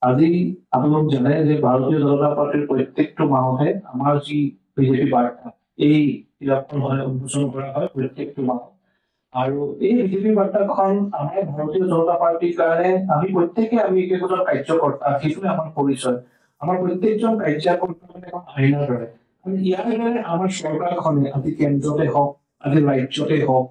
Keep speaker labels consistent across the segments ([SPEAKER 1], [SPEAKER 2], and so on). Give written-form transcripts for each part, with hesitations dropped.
[SPEAKER 1] আজি আপোনালোক জানে যে ভাৰতীয় জনতা পাৰ্টিৰ প্ৰত্যেকটো মাহতে আমাৰ যি বিজেপি বাৰ্তা এই কিতাপখন উন্মোচন কৰা হয় প্ৰত্যেকটো মাহত। আৰু এই বিজেপি বাৰ্তাখন আমাৰ ভাৰতীয় জনতা পাৰ্টিৰ কাৰণে আমি একোজন কাৰ্যকৰ্তা, সেইটোৱে আমাৰ পৰিচয়। আমাৰ প্ৰত্যেকজন কাৰ্যকৰ্তা মানে এখন আইনাৰ দৰে। আৰু ইয়াৰ দৰে আমাৰ চৰকাৰখনে আজি কেন্দ্ৰতে হওক, আজি ৰাজ্যতে হওক,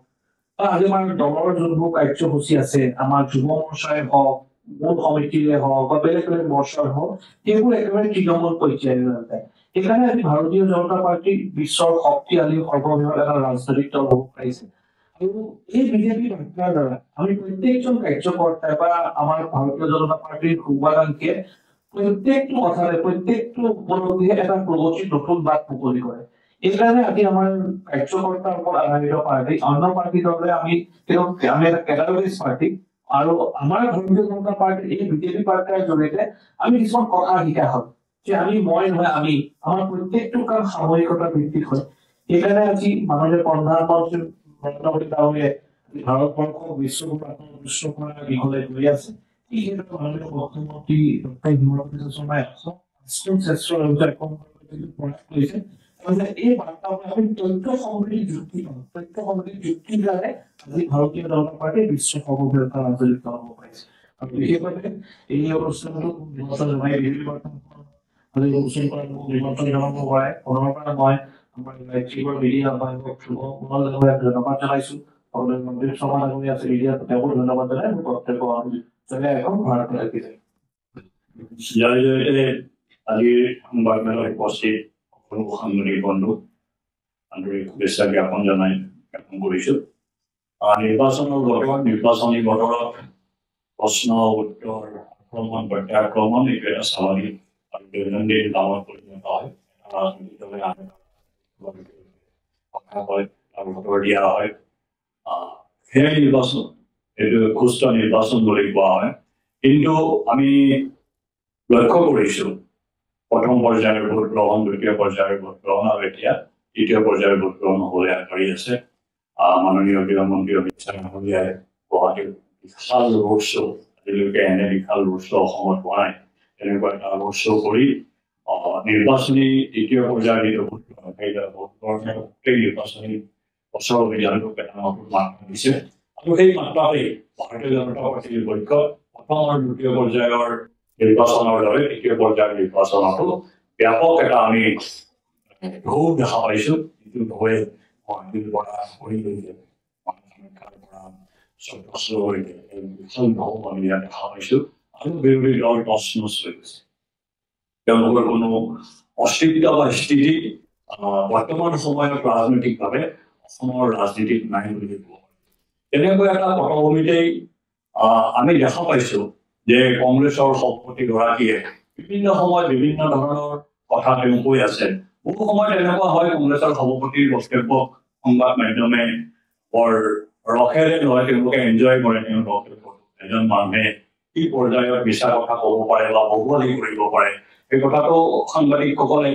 [SPEAKER 1] বা আজি আমাৰ দলৰ যোনবোৰ কাৰ্যসূচী আছে, আমাৰ যুৱ মৰ্চাই হওক, মূল সমিতিৰে হওক বা বেলেগ বেলেগ মৰ্চাৰ হওক, সেইবোৰ একেবাৰে তৃণমূল পৰ্যায়লৈ যায়। সেইকাৰণে আজি ভাৰতীয় জনতা পাৰ্টি বিশ্বৰ শক্তিশালী সৰ্ববৃহৎ এটা ৰাজনৈতিক দল হ'ব পাৰিছে। আৰু এই বিজেপি বাৰ্তাৰ দ্বাৰা আমি প্ৰত্যেকজন কাৰ্যকৰ্তাই বা আমাৰ ভাৰতীয় জনতা পাৰ্টিৰ শুভাকাংক্ষীয়ে প্ৰত্যেকটো কথাৰে প্ৰত্যেকটো উপলব্ধিয়ে এটা প্ৰগতিৰ নতুন বাট মুকলি কৰে। এইকাৰণে আজি আমাৰ কাৰ্যকৰ্তাৰ ওপৰত আধাৰিত পাৰ্টি, অন্য পাৰ্টিৰ দৰে আমি এটা কেটাগৰিজ পাৰ্টি। আৰু আমাৰ ভাৰতীয় জনতা পাৰ্টিৰ এই বিজেপি বাৰ্তাৰ জৰিয়তে আমি কিছুমান কথা শিকা হয় যে মই নহয় আমাৰ প্ৰত্যেকটো কাম সামূহিকতা ভিত্তিক হয়। সেইকাৰণে আজি মাননীয় প্ৰধানমন্ত্ৰী নৰেন্দ্ৰ মোদী ডাঙৰীয়াই ভাৰতবৰ্ষক বিশ্ব কৰাৰ দিশলৈ গৈ আছে। এই ক্ষেত্ৰত মাননীয় মুখ্যমন্ত্ৰী ডক্টৰ হিমন্ত বিশ্ব শৰ্মাই শ্ৰেষ্ঠ প্ৰয়াস কৰিছে। এই বাৰ্তাবোৰ আমি তথ্য সমৃদ্ধি যুক্তি পাওঁ, তথ্য সমৃদ্ধি যুক্তিৰ দ্বাৰাই আজি ভাৰতীয় জনতা পাৰ্টি বিশ্ব সৰ্ববৃহৎ ৰাজনৈতিক দল হ'ব পাৰিছে। আৰু বিশেষভাৱে এই অনুষ্ঠানটোত নিমন্ত্ৰণ জনাই বিজেপি আজি উন্মোচন কৰাৰ নিমন্ত্ৰণ জনাব পাৰে পুনৰ পৰা মই আমাৰ ৰাজ্যিকৰ মিডিয়া ধন্যবাদ জনাইছো। মন্দিৰ শৰ্মা ডাঙৰীয়া আছে মিডিয়া, তেওঁকো ধন্যবাদ জনাই মোৰ বক্তব্য জনাই এখন ভাৰতলৈ ৰাখিছে।
[SPEAKER 2] ইয়াৰ জৰিয়তে আজিৰ সংবাদমেলত উপস্থিত সকলো সাংবাদিক বন্ধু আন্তৰিক শুভেচ্ছা জ্ঞাপন কৰিছো। নিৰ্বাচনী বতৰত প্ৰশ্ন উত্তৰ আক্ৰমণ প্ৰত্যাক্ৰমণ এইটো এটা স্বাভাৱিক আৰু দৈনন্দিন কামত পৰিণত হয়। ৰাজনৈতিক দলে কথা কয় আৰু উত্তৰ দিয়া হয়। সেই নিৰ্বাচন এইটো সুস্থ নিৰ্বাচন বুলি কোৱা হয়। কিন্তু আমি লক্ষ্য কৰিছো প্ৰথম পৰ্যায়ৰ ভোট গ্ৰহণ, দ্বিতীয় পৰ্যায়ৰ ভোট গ্ৰহণ আৰু এতিয়া তৃতীয় পৰ্যায়ৰ ভোট গ্ৰহণ হ'বলৈ আগবাঢ়ি আছে। মাননীয় গৃহমন্ত্ৰী অমিত শ্বাহ ডাঙৰীয়াই গুৱাহাটীৰ বিশাল ৰোড শ্ব', আজিলৈকে এনে বিশাল ৰোড শ্ব' অসমত হোৱা নাই, তেনেকুৱা এটা ৰোড শ্ব' কৰি নিৰ্বাচনী তৃতীয় পৰ্যায়ৰ যিটো ভোট গ্ৰহণৰ গোটেই নিৰ্বাচনী বছৰ অভিযানটোক এটা নতুন মাত্ৰা দিছে। আৰু সেই মাত্ৰাতেই ভাৰতীয় জনতা পাৰ্টীৰ পক্ষত প্ৰথম আৰু দ্বিতীয় পৰ্যায়ৰ নিৰ্বাচনৰ দৰে তৃতীয় পৰ্যায়ৰ নিৰ্বাচনতো ব্যাপক এটা আমি ঢৌ দেখা পাইছো। যিটো ঢৌৱে গুৱাহাটীৰ পৰা কৰিলৈকে বিশাল ঢৌ আমি ইয়াত দেখা পাইছো। আৰু বিৰোধী দল তছনছ হৈ গৈছে। তেওঁলোকৰ কোনো অস্তিত্ব বা স্থিতি বৰ্তমান সময়ত ৰাজনৈতিকভাৱে অসমৰ ৰাজনীতিত নাই বুলি ক'ব পাৰি। তেনেকৈ এটা পটভূমিতেই আমি দেখা পাইছো যে কংগ্ৰেছৰ সভাপতিগৰাকীয়ে বিভিন্ন সময়ত বিভিন্ন ধৰণৰ কথা তেওঁ কৈ আছে। বহু সময়ত এনেকুৱা হয় কংগ্ৰেছৰ সভাপতিৰ বক্তব্য সংবাদ মাধ্যমে বৰ ৰসেৰে লয়, তেওঁলোকে এনজয় কৰে তেওঁৰ বক্তব্য। এজন মানুহে কি পৰ্যায়ত মিছা কথা ক'ব পাৰে বা বহুৱালি কৰিব পাৰে, সেই কথাটো সাংবাদিকসকলে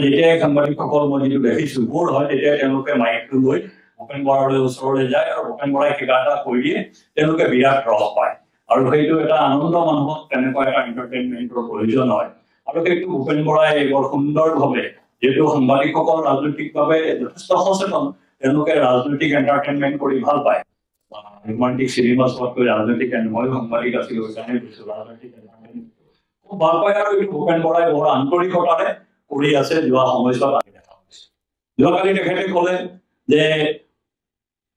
[SPEAKER 2] যেতিয়াই সাংবাদিকসকল মই যিটো দেখিছো বোৰ হয়, তেতিয়াই তেওঁলোকে মাইকটো লৈ ভূপেন বৰালৈ ওচৰলৈ যায় আৰু ভূপেন বৰাই কিবা এটা কৈ দিয়ে, তেওঁলোকে বিৰাট ৰস পায়। আৰু সেইটো এটা আনন্দ মানুহক তেনেকুৱা এটা এণ্টাৰটেইনমেণ্টৰ প্ৰয়োজন হয়। আৰু সেইটো ভূপেন বৰাই বৰ সুন্দৰভাৱে, যিহেতু সাংবাদিকসকল ৰাজনৈতিকভাৱে যথেষ্ট সচেতন, তেওঁলোকে ৰাজনৈতিক এণ্টাৰটেইনমেণ্ট কৰি ভাল পায়। ৰোমান্টিক চিনেমা চোৱাতকৈ ৰাজনৈতিক ময়ো সাংবাদিক আছিলো, ৰাজনৈতিক খুব ভাল পায়। আৰু এইটো ভূপেন বৰাই বৰ আন্তৰিকতাৰে কৰি আছে যোৱা সময়ছোৱাত আমি দেখা পাইছো। যোৱাকালি তেখেতে ক'লে যে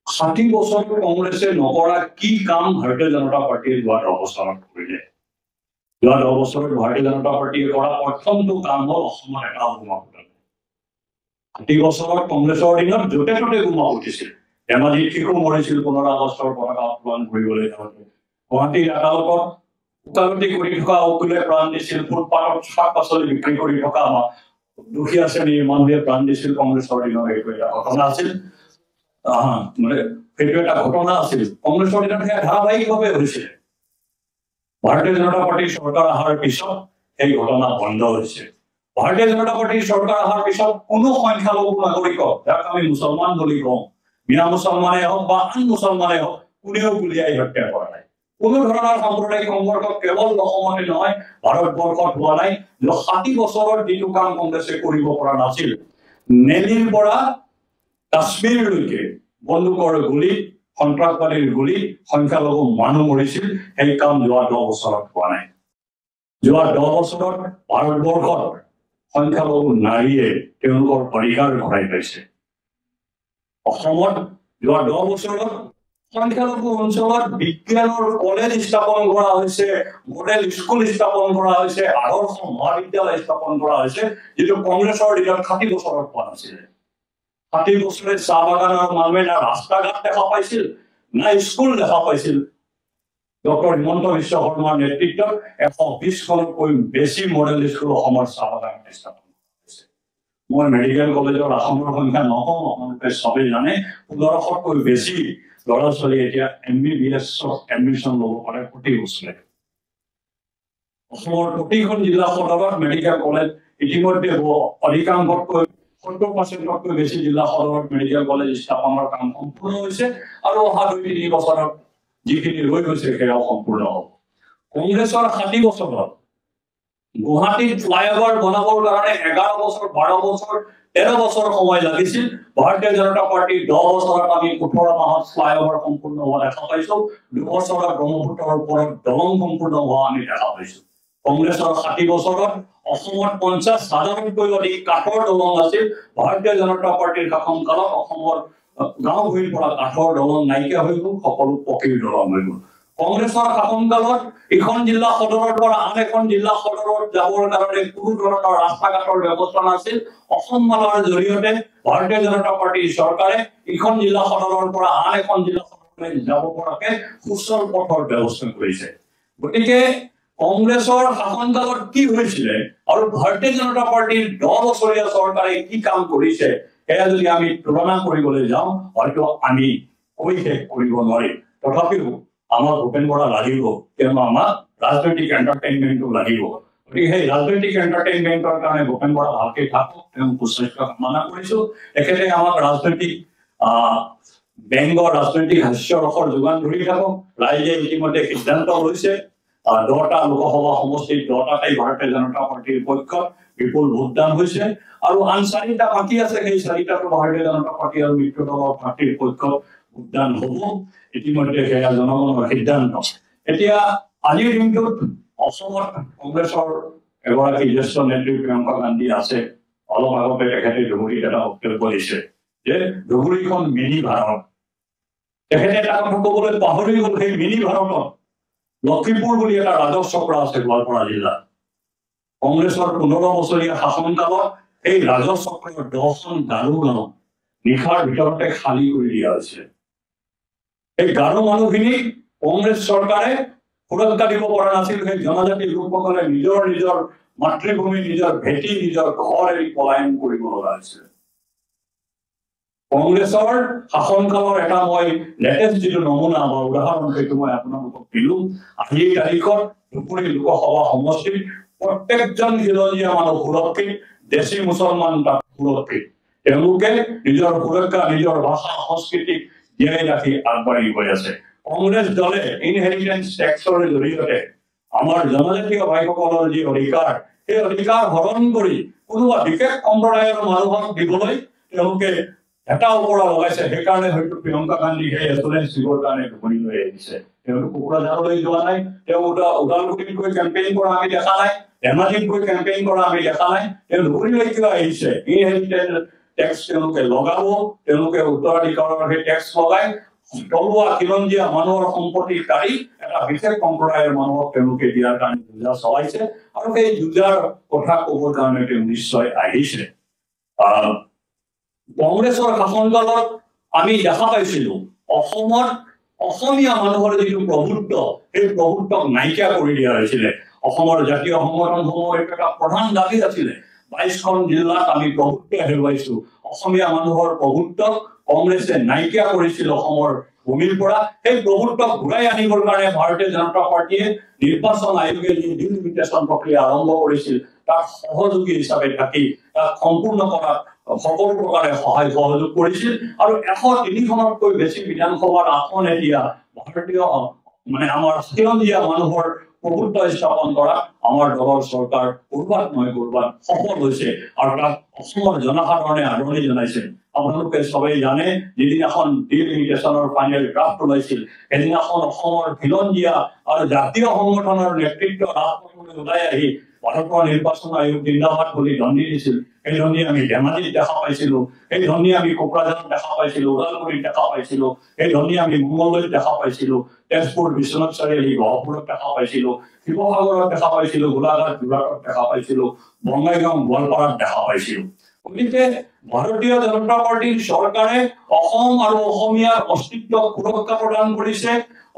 [SPEAKER 2] ৬০ বছৰ কংগ্ৰেছে নকৰা কি কাম ভাৰতীয় জনতা পাৰ্টীয়ে যোৱা ১০ বছৰত কৰিলে। যোৱা ১০ বছৰত ভাৰতীয় জনতা পাৰ্টীয়ে কৰা প্ৰথমটো কাম হ'ল অসমত এটা বোমা ফুটালে। ৬০ বছৰত কংগ্ৰেছৰ দিনত য'তে ত'তে বোমা ফুটিছিল। ধেমাজিত শিশু মৰিছিল ১৫ আগষ্টৰ পতাকা উত্তোলন কৰিবলৈ যাওঁতে। গুৱাহাটীৰ আদালতত ওকালতি কৰি থকা উকিলে প্ৰাণ দিছিল। ফুটপাথত শাক পাচলি বিক্ৰী কৰি থকা দুখীয়া শ্ৰেণীৰ মানুহে প্ৰাণ দিছিল কংগ্ৰেছৰ দিনত। এইটো এটা ঘটনা আছিল। সেইটো এটা ঘটনা আছিল কংগ্ৰেছৰ দিনত, সেয়া ধাৰাবাহিকভাৱে হৈছিল। ভাৰতীয় জনতা পাৰ্টীৰ চৰকাৰ অহাৰ পিছত সেই ঘটনা বন্ধ হৈছে। ভাৰতীয় জনতা পাৰ্টীৰ চৰকাৰ অহাৰ পিছত কোনো সংখ্যালঘু নাগৰিকক, যাক আমি মুছলমান বুলি কওঁ, মিয়া মুছলমানে হওক বা আন মুছলমানে হওক, কোনেও গুলিয়াই হত্যা কৰা নাই। কোনো ধৰণৰ সাম্প্ৰদায়িক সংঘৰ্ষ কেৱল অসমতে নহয় ভাৰতবৰ্ষত হোৱা নাই 60 বছৰৰ যিটো কাম কংগ্ৰেছে কৰিব পৰা নাছিল নেলিৰ পৰা কাশ্মীৰলৈকে বন্দুকৰ গুলি সন্ত্ৰাসবাদীৰ গুলি সংখ্যালঘু মানুহ মৰিছিল সেই কাম যোৱা 10 বছৰত হোৱা নাই যোৱা 10 বছৰত ভাৰতবৰ্ষত সংখ্যালঘু নাৰীয়ে তেওঁলোকৰ অধিকাৰ ঘূৰাই পাইছে অসমত যোৱা 10 বছৰত সংখ্যালঘু অঞ্চলত বিজ্ঞানৰ কলেজ স্থাপন কৰা হৈছে মডেল স্কুল স্থাপন কৰা হৈছে আদৰ্শ মহাবিদ্যালয় স্থাপন কৰা হৈছে যিটো কংগ্ৰেছৰ দিনত 60 বছৰত পোৱা নাছিল 60 বছৰে চাহ বাগানৰ মানুহে না ৰাস্তা ঘাট দেখা পাইছিল না স্কুল দেখা পাইছিল ডক্টৰ হিমন্ত বিশ্ব শৰ্মাৰ নেতৃত্বত 120খনতকৈ বেছি মডেল স্কুল অসমৰ চাহ বাগানত স্থাপন কৰিছে মই মেডিকেল কলেজৰ আসনৰ সংখ্যা নকওঁ আপোনালোকে সবেই জানে 1500তকৈ বেছি ল'ৰা ছোৱালী এতিয়া MBBS এডমিশ্যন ল'ব পাৰে প্ৰতি বছৰে অসমৰ প্ৰতিখন জিলা সদৰত মেডিকেল কলেজ ইতিমধ্যে অধিকাংশতকৈ 70%তকৈ বেছি জিলা সদৰত মেডিকেল কলেজ স্থাপনৰ কাম সম্পূৰ্ণ হৈছে আৰু অহা 2-3 বছৰত যিখিনি ৰৈ গৈছে সেয়াও সম্পূৰ্ণ হ'ব কংগ্ৰেছৰ 60 বছৰত গুৱাহাটীত ফ্লাইঅভাৰ বনাবৰ কাৰণে 11 বছৰ 12 বছৰ 13 বছৰ সময় লাগিছিল ভাৰতীয় জনতা পাৰ্টি 10 বছৰত আমি 18 মাহত ফ্লাইঅভাৰ সম্পূৰ্ণ হোৱা দেখা পাইছো 2 বছৰত ব্ৰহ্মপুত্ৰৰ ওপৰত দলং সম্পূৰ্ণ হোৱা আমি দেখা পাইছো কংগ্ৰেছৰ 60 বছৰত অসমত 50,000তকৈ অধিক কাঠৰ দলং আছিল ভাৰতীয় জনতা পাৰ্টিৰ শাসনকালত অসমৰ গাঁও ভূঁইৰ পৰা কাঠৰ দলং নাইকিয়া হৈ গ'ল সকলো পকীৰ দলং হৈ গ'ল কংগ্ৰেছৰ শাসনকালত এখন জিলা সদৰৰ পৰা আন এখন জিলা সদৰত যাবৰ কাৰণে কোনো ধৰণৰ ৰাস্তা ঘাটৰ ব্যৱস্থা নাছিল অসম মালাৰ জৰিয়তে ভাৰতীয় জনতা পাৰ্টিৰ চৰকাৰে এখন জিলা সদৰৰ পৰা আন এখন জিলা সদৰলৈ যাব পৰাকে সুচল পথৰ ব্যৱস্থা কৰিছে গতিকে কংগ্ৰেছৰ শাসনকালত কি হৈছিল আৰু ভাৰতীয় জনতা পাৰ্টিৰ 10 বছৰীয়া চৰকাৰে কি কাম কৰিছে এয়া যদি আমি তুলনা কৰিবলৈ যাওঁ হয়তো আমি কৈ শেষ কৰিব নোৱাৰিম তথাপিও আমাৰ ভূপেন বৰা লাগিব কিয়নো আমাৰ ৰাজনৈতিক এণ্টাৰটেইনমেণ্টটো লাগিব গতিকে সেই ৰাজনৈতিক এণ্টাৰটেইনমেণ্টৰ কাৰণে ভূপেন বৰা ভালকৈ থাকক তেওঁ সুস্বাস্থ্য কামনা কৰিছো তেখেতে আমাক ৰাজনৈতিক ব্যংগ ৰাজনৈতিক হাস্যৰসৰ যোগান ধৰি থাকক ৰাইজে ইতিমধ্যে সিদ্ধান্ত লৈছে 10টা লোকসভা সমষ্টিত 10টাতেই ভাৰতীয় জনতা পাৰ্টিৰ পক্ষত বিপুল ভোটদান হৈছে আৰু আন 4টা বাকী আছে সেই 4টাতো ভাৰতীয় জনতা পাৰ্টি আৰু মিত্ৰ দলৰ পাৰ্টিৰ পক্ষত ভোটদান হ'ব ইতিমধ্যে সেয়া জনগণৰ সিদ্ধান্ত এতিয়া আজিৰ দিনটোত অসমত কংগ্ৰেছৰ এগৰাকী জ্যেষ্ঠ নেত্ৰী প্ৰিয়ংকা গান্ধী আছে অলপ আগতে তেখেতে ধুবুৰীত এটা বক্তব্য দিছে যে ধুবুৰীখন মিনি ভাৰত তেখেতে এটা কথা ক'বলৈ পাহৰি গ'ল সেই মিনি ভাৰতত লখিমপুৰ বুলি এটা ৰাজহ চক্ৰ আছে গোৱালপাৰা জিলাত কংগ্ৰেছৰ 15 বছৰীয়া শাসনকালত এই ৰাজহ চক্ৰৰ 10খন গাৰো গাঁও নিশাৰ ভিতৰতে খালী কৰি দিয়া হৈছে এই গাৰো মানুহখিনি কংগ্ৰেছ চৰকাৰে সুৰক্ষা দিব পৰা নাছিল সেই জনজাতি লোকসকলে নিজৰ মাতৃভূমি নিজৰ ভেটি নিজৰ ঘৰ এৰি পলায়ন কৰিব লগা হৈছিল কংগ্ৰেছৰ শাসনকালৰ এটা মই লেটেষ্ট যিটো নমুনা বা উদাহৰণ সেইটো মই আপোনালোকক দিলো আজিৰ তাৰিখত ধুবুৰী লোকসভা সমষ্টিত প্ৰত্যেকজন খিলঞ্জীয়া মানুহ সুৰক্ষিত দেশী মুছলমান তাত সুৰক্ষিত তেওঁলোকে নিজৰ সুৰক্ষা নিজৰ ভাষা সংস্কৃতিক জীয়াই ৰাখি আগবাঢ়ি গৈ আছে কংগ্ৰেছ দলে ইনহেৰিটেন্স টেক্সৰ জৰিয়তে আমাৰ জনজাতীয় ভাইসকলৰ যি অধিকাৰ সেই অধিকাৰ হৰণ কৰি কোনোবা বিশেষ সম্প্ৰদায়ৰ মানুহক দিবলৈ তেওঁলোকে এটা ওপৰা লগাইছে সেইকাৰণে হয়তো প্ৰিয়ংকা গান্ধী সেই এচুৰেঞ্চ দিবৰ কাৰণে ধুবুৰী লৈ আহিছে তেওঁলোক কোকৰাঝাৰলৈ যোৱা নাই তেওঁ ওদালগুৰিত গৈ কেম্পেইন কৰা আমি দেখা নাই ধেমাজিত গৈ কেম্পেইন কৰা আমি দেখা নাই তেওঁ ধুবুৰীলৈ কিয় আহিছে ইনহেৰিটেন্স টেক্স তেওঁলোকে লগাব তেওঁলোকে উত্তৰাধিকাৰৰ সেই টেক্স লগাই তলুৱা খিলঞ্জীয়া মানুহৰ সম্পত্তি কাঢ়ি এটা বিশেষ সম্প্ৰদায়ৰ মানুহক তেওঁলোকে দিয়াৰ কাৰণে যুঁজা চলাইছে আৰু সেই যুঁজাৰ কথা ক'বৰ কাৰণে তেওঁ নিশ্চয় আহিছে কংগ্ৰেছৰ শাসনকালত আমি দেখা পাইছিলো অসমত অসমীয়া মানুহৰ যিটো প্ৰভুত্ব সেই প্ৰভুত্বক নাইকিয়া কৰি দিয়া হৈছিলে অসমৰ জাতীয় সংগঠনসমূহৰ এটা প্ৰধান দাবী আছিলে 22খন জিলাত আমি প্ৰভুত্ব হেৰুৱাইছো অসমীয়া মানুহৰ প্ৰভুত্বক কংগ্ৰেছে নাইকিয়া কৰিছিল অসমৰ ভূমিৰ পৰা সেই প্ৰভুত্বক ঘূৰাই আনিবৰ কাৰণে ভাৰতীয় জনতা পাৰ্টিয়ে নিৰ্বাচন আয়োগে যি ডিলিমিটেশ্যন প্ৰক্ৰিয়া আৰম্ভ কৰিছিল তাক সহযোগী হিচাপে থাকি তাক সম্পূৰ্ণ কৰাত সকলো প্ৰকাৰে সহায় সহযোগ কৰিছিল আৰু 103খনতকৈ বেছি বিধানসভাৰ আসন এতিয়া ভাৰতীয় মানে আমাৰ খিলঞ্জীয়া মানুহৰ প্ৰভুত্ব স্থাপন কৰা আমাৰ দলৰ চৰকাৰ কৰবাত নহয় কৰবাত সফল হৈছে আৰু তাক অসমৰ জনসাধাৰণে আদৰণি জনাইছে আপোনালোকে সবেই জানে যিদিনাখন ডিলিমিটেশ্যনৰ ফাইনেল ড্ৰাফ্ট ওলাইছিল সেইদিনাখন অসমৰ খিলঞ্জীয়া আৰু জাতীয় সংগঠনৰ নেতৃত্ব ৰাজপথলৈ ওলাই আহি ভাৰতৰ নিৰ্বাচন আয়োগ জিন্দাবাদ বুলি ধ্বনি দিছিল এই ধ্বনি আমি ধেমাজিত দেখা পাইছিলো এই ধ্বনি আমি কোকৰাঝাৰত দেখা পাইছিলো ওদালগুৰিত দেখা পাইছিলো এই ধ্বনি আমি মংগলদৈত দেখা পাইছিলো তেজপুৰ বিশ্বনাথ চাৰিআলি গহপুৰত দেখা পাইছিলো শিৱসাগৰত দেখা পাইছিলো গোলাঘাট যোৰহাটত দেখা পাইছিলো বঙাইগাঁও গোৱালপাৰাত দেখা পাইছিলো গতিকে ভাৰতীয় জনতা পাৰ্টিৰ চৰকাৰে অসম আৰু অসমীয়াৰ অস্তিত্বক সুৰক্ষা প্ৰদান কৰিছে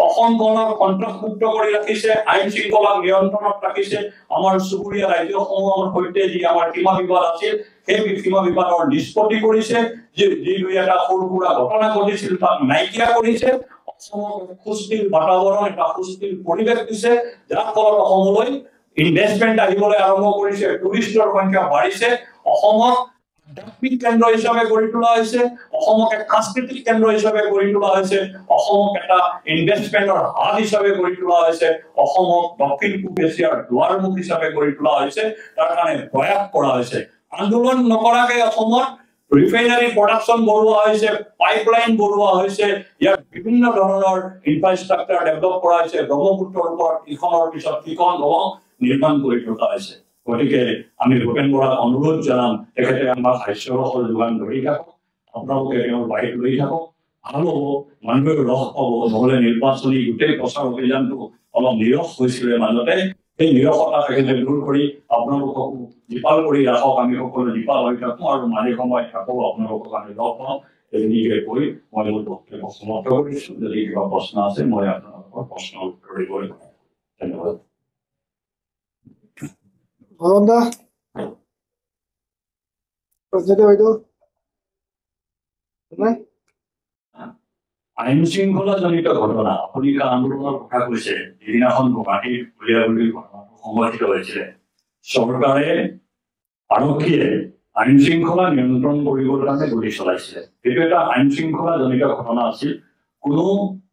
[SPEAKER 2] অসমখনক সন্ত্ৰাসমুক্ত কৰি ৰাখিছে আইন শৃংখলা নিয়ন্ত্ৰণত ৰাখিছে আমাৰ চুবুৰীয়া ৰাজ্যসমূহৰ সৈতে যি আমাৰ সীমা বিবাদ আছিল সেই সীমা বিবাদৰ নিষ্পত্তি কৰিছে যি দুই এটা সৰু সুৰা ঘটনা ঘটিছিল তাক নাইকিয়া কৰিছে অসমক সুস্থিৰ বাতাবৰণ এটা সুস্থিৰ পৰিৱেশ দিছে যাৰ ফলত অসমলৈ ইনভেষ্টমেণ্ট আহিবলৈ আৰম্ভ কৰিছে টুৰিষ্টৰ সংখ্যা বাঢ়িছে অসমক আধ্যাত্মিক কেন্দ্ৰ হিচাপে গঢ়ি তোলা হৈছে অসমক এক সাংস্কৃতিক কেন্দ্ৰ হিচাপে গঢ়ি তোলা হৈছে অসমক এটা ইনভেষ্টমেণ্টৰ হাব হিচাপে গঢ়ি তোলা হৈছে অসমক দক্ষিণ পূব এছিয়াৰ দুৱাৰমুখ হিচাপে গঢ়ি তোলা হৈছে তাৰ কাৰণে প্ৰয়াস কৰা হৈছে আন্দোলন নকৰাকৈ অসমত ৰিফাইনাৰী প্ৰডাকশ্যন বঢ়োৱা হৈছে পাইপলাইন বঢ়োৱা হৈছে ইয়াত বিভিন্ন ধৰণৰ ইনফ্ৰাষ্ট্ৰাকচাৰ ডেভেলপ কৰা হৈছে ব্ৰহ্মপুত্ৰৰ ওপৰত ইখনৰ পিছত সিখন দলং নিৰ্মাণ কৰি থকা হৈছে গতিকে আমি ভূপেন বৰাক অনুৰোধ জনাম তেখেতে আমাক হাস্যৰসৰ যোগান ধৰি থাকক আপোনালোকে তেওঁৰ বাৰীত লৈ থাকক আৰু মানুহে ৰস পাব নহলে নিৰ্বাচনী গোটেই প্ৰচাৰ অভিযানটো অলপ নিৰস হৈছিলে মাজতে সেই নিৰসতা তেখেতে দূৰ কৰি আপোনালোককো জীপাল কৰি ৰাখক আমি সকলো জীপাল হৈ থাকো আৰু মাজে সময়ে থাকো আপোনালোকক আমি লগ পাওঁ এইখিনিকে কৈ মই মোৰ বক্তব্য সমাপ্ত কৰিছো যদি কিবা প্ৰশ্ন আছে মই আপোনালোকৰ প্ৰশ্ন উত্তৰ দিবলৈ ধন্যবাদ
[SPEAKER 3] Honda.
[SPEAKER 2] আইন শৃংখলা জনিত ঘটনা আপুনি আন্দোলনৰ কথা কৈছে যিদিনাখন গুৱাহাটীত গুলীয়াগুলীৰ ঘটনাটো সংঘটিত হৈছিলে চৰকাৰে আৰক্ষীয়ে আইন শৃংখলা নিয়ন্ত্ৰণ কৰিবৰ কাৰণে গুলী চলাইছিলে এইটো এটা আইন শৃংখলা জনিত ঘটনা আছিল কোনো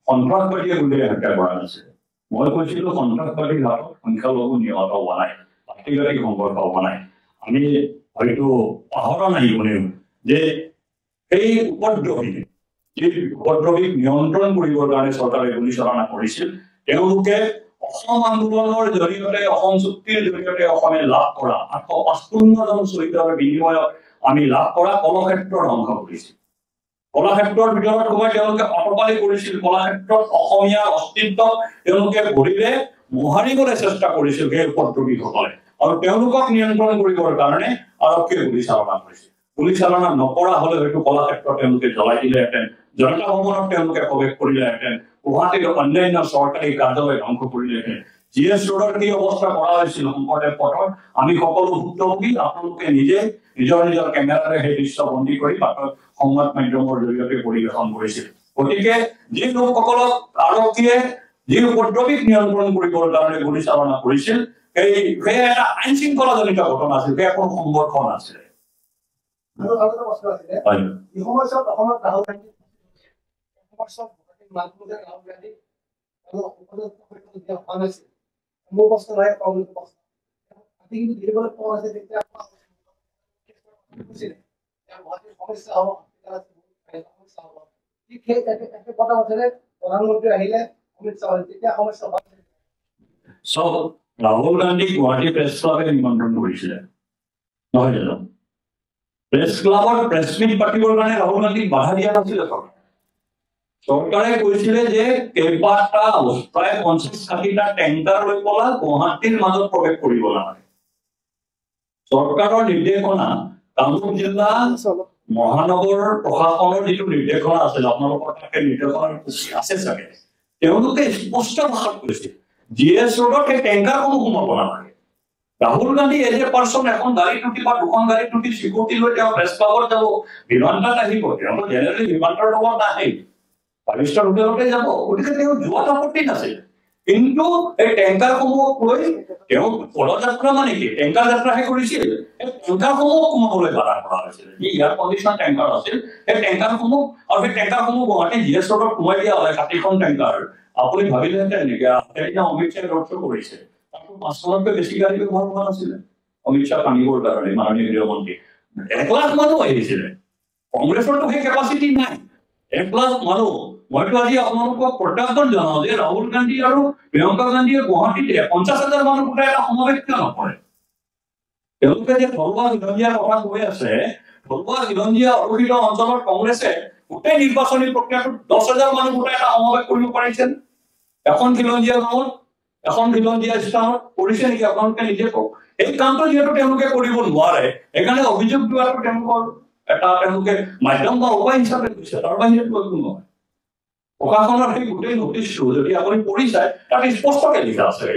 [SPEAKER 2] সন্ত্ৰাসবাদীয়ে গুলীয়াই হত্যা কৰা নাছিল মই কৈছিলো সন্ত্ৰাসবাদীৰ হাতত সংখ্যালঘু নিহত হোৱা নাই ব্যক্তিগত সংঘৰ্ষ হোৱা নাই আমি হয়তো পাহৰা নাই কোনেও যে এই উপদ্ৰৱীক নিয়ন্ত্ৰণ কৰিবৰ কাৰণে চৰকাৰে গুলীচালনা কৰিছিল তেওঁলোকে অসম আন্দোলনৰ জৰিয়তে অসম চুক্তিৰ জৰিয়তে অসমে লাভ কৰা 855 জন শ্বহীদৰ বিনিময়ত আমি লাভ কৰা কলাক্ষেত্ৰৰ ধ্বংস কৰিছিল কলাক্ষেত্ৰৰ ভিতৰত সোমাই তেওঁলোকে অটপালি কৰিছিল কলাক্ষেত্ৰত অসমীয়া অস্তিত্ব তেওঁলোকে ভৰিৰে মোহাৰিবলৈ চেষ্টা কৰিছিল সেই উপদ্ৰৱীসকলে আৰু তেওঁলোকক নিয়ন্ত্ৰণ কৰিবৰ কাৰণে আৰক্ষীয়ে গুলীচালনা কৰিছিল গুলীচালনা নকৰা হলে হয়তো কলাক্ষেত্ৰত তেওঁলোকে জ্বলাই দিলেহেঁতেন জনতা ভৱনত তেওঁলোকে প্ৰৱেশ কৰিলেহেঁতেন গুৱাহাটীৰ অন্যান্য চৰকাৰী কাৰ্যালয় ধ্বংস কৰিলেহেঁতেন GS ৰোডৰ কি অৱস্থা কৰা হৈছিল শংকৰদেৱ পথত আমি সকলো ভুক্তভোগী আপোনালোকে নিজে নিজৰ নিজৰ কেমেৰাৰে সেই দৃশ্য বন্দী কৰি সংবাদ মাধ্যমৰ জৰিয়তে পৰিৱেশন কৰিছিল গতিকে যি লোকসকলক আৰক্ষীয়ে যি উপদ্ৰৱীক নিয়ন্ত্ৰণ কৰিবৰ কাৰণে গুলীচালনা কৰিছিল সেই এটা আইন শৃংখলা জনিত ঘটনা আছিল সেই কোনো সংঘৰ্ষ নাছিলে
[SPEAKER 3] মোৰ প্ৰশ্ন নাই প্ৰধানমন্ত্ৰী আহিলে অমিত শ্বাহ তেতিয়া সমস্যা
[SPEAKER 2] চব ৰাহুল গান্ধী গুৱাহাটী প্ৰেছ ক্লাবে নিমন্ত্ৰণ কৰিছিলে নহয় জানো প্ৰেছ ক্লাবৰ প্ৰেছ মিট পাতিবৰ কাৰণে ৰাহুল গান্ধীক বাধা দিয়া নাছিলে চৰকাৰে কৈছিলে যে কেইবাটা প্ৰায় 50-60টা টেংকাৰ লৈ পেলা গুৱাহাটীৰ মাজত প্ৰৱেশ কৰিব নালাগে চৰকাৰৰ নিৰ্দেশনা কামৰূপ জিলা মহানগৰ প্ৰশাসনৰ যিটো নিৰ্দেশনা আছিল আপোনালোকৰ তাকে নিৰ্দেশনা আছে চাগে তেওঁলোকে স্পষ্ট ভাষাত কৈছিল GS ৰোডত সেই টেংকাৰসমূহ সোমাব নালাগে Rahul Gandhi as a person এখন গাড়ী টুটি বা দুখন গাড়ী টুটি চিকিউৰিটি লৈ তেওঁ প্ৰেছ ক্লাবত যাব বিমানটাত আহিব তেওঁ জেনেৰেলি বিমানৰ লগত নাহে পাৰিষ্টাৰ হোটেলতে যাব গতিকে তেওঁ যোৱাত আপত্তি নাছিল কিন্তু এই টেংকাৰসমূহক লৈ তেওঁ পদযাত্ৰা মানে কি টেংকাৰ যাত্ৰাহে কৰিছিল এই টেংকাৰসমূহ সোমাবলৈ বাধা কৰা হৈছিল যি এয়াৰ কণ্ডিশ্যন টেংকাৰ আছিল সেই টেংকাৰসমূহ আৰু সেই টেংকাৰসমূহ গুৱাহাটী GS ৰোডত সোমাই দিয়া হ'লে 60খন টেংকাৰ আপুনি ভাবিলেহেঁতেন নেকি সেইদিনা অমিত শ্বাহে ৰোড শ্ব' কৰিছে তাতো 5খনতকৈ বেছি গাড়ী ব্যৱহাৰ হোৱা নাছিলে অমিত শ্বাহ আনিবৰ কাৰণে মাননীয় গৃহমন্ত্ৰী 1 লাখ মানুহ আহিছিলে কংগ্ৰেছৰতো সেই কেপাচিটি নাই 1 লাখ মানুহ মইতো আজি আপোনালোকক প্ৰত্যাহ্বান জনাওঁ যে ৰাহুল গান্ধী আৰু প্ৰিয়ংকা গান্ধীয়ে গুৱাহাটীতে 50,000 মানুহ গোটাই এটা সমাৱেশ কিয় নকৰে তেওঁলোকে যে থলুৱা খিলঞ্জীয়াৰ কথা কৈ আছে থলুৱা খিলঞ্জীয়া অৰক্ষিত অঞ্চলৰ কংগ্ৰেছে গোটেই নিৰ্বাচনী প্ৰক্ৰিয়াটোত 10,000 মানুহ গোটাই এটা সমাৱেশ কৰিব পাৰিছে এখন খিলঞ্জীয়া গাঁৱত এখন খিলঞ্জীয়া স্থানত কৰিছে নেকি আপোনালোকে নিজে কওক এই কামটো যিহেতু তেওঁলোকে কৰিব নোৱাৰে সেইকাৰণে অভিযোগ দিয়াটো তেওঁলোকৰ এটা তেওঁলোকে মাধ্যম বা উপায় হিচাপে লৈছে তাৰ বাহিৰে একো নহয় প্ৰশাসনৰ সেই গোটেই নটিছটো যদি আপুনি পঢ়ি চায় তাত স্পষ্টকে লিখা আছে